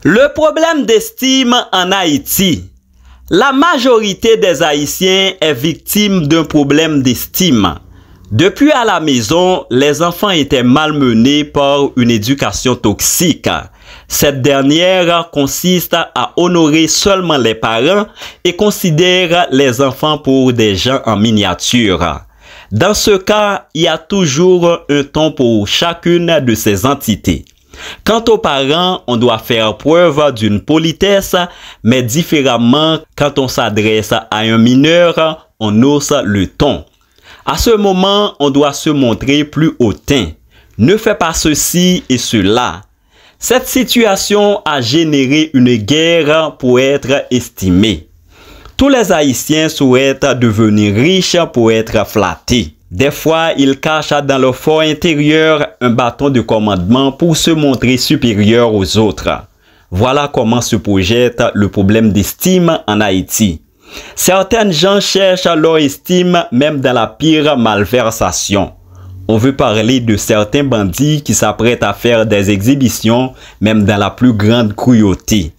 Le problème d'estime en Haïti. La majorité des Haïtiens est victime d'un problème d'estime. Depuis à la maison, les enfants étaient malmenés par une éducation toxique. Cette dernière consiste à honorer seulement les parents et considère les enfants pour des gens en miniature. Dans ce cas, il y a toujours un ton pour chacune de ces entités. Quant aux parents, on doit faire preuve d'une politesse, mais différemment, quand on s'adresse à un mineur, on hausse le ton. À ce moment, on doit se montrer plus hautain. Ne fais pas ceci et cela. Cette situation a généré une guerre pour être estimée. Tous les Haïtiens souhaitent devenir riches pour être flattés. Des fois, ils cachent dans leur fort intérieur un bâton de commandement pour se montrer supérieur aux autres. Voilà comment se projette le problème d'estime en Haïti. Certaines gens cherchent leur estime même dans la pire malversation. On veut parler de certains bandits qui s'apprêtent à faire des exhibitions même dans la plus grande cruauté.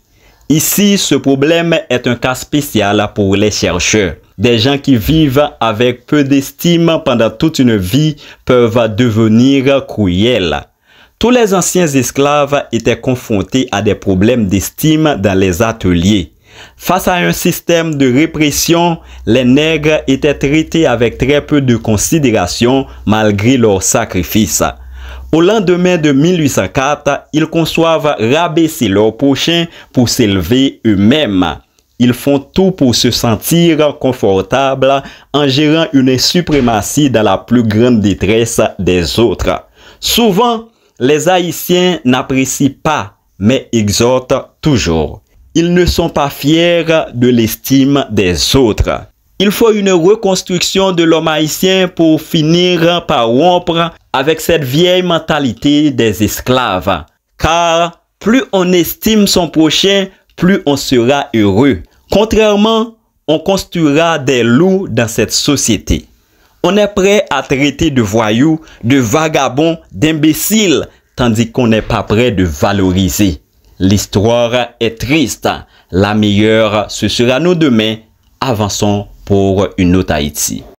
Ici, ce problème est un cas spécial pour les chercheurs. Des gens qui vivent avec peu d'estime pendant toute une vie peuvent devenir cruels. Tous les anciens esclaves étaient confrontés à des problèmes d'estime dans les ateliers. Face à un système de répression, les nègres étaient traités avec très peu de considération malgré leurs sacrifices. Au lendemain de 1804, ils conçoivent rabaisser leurs prochains pour s'élever eux-mêmes. Ils font tout pour se sentir confortables en gérant une suprématie dans la plus grande détresse des autres. Souvent, les Haïtiens n'apprécient pas, mais exhortent toujours. Ils ne sont pas fiers de l'estime des autres. Il faut une reconstruction de l'homme haïtien pour finir par rompre avec cette vieille mentalité des esclaves. Car plus on estime son prochain, plus on sera heureux. Contrairement, on construira des loups dans cette société. On est prêt à traiter de voyous, de vagabonds, d'imbéciles, tandis qu'on n'est pas prêt de valoriser. L'histoire est triste. La meilleure, ce sera nous demain. Avançons pour une autre Haïti.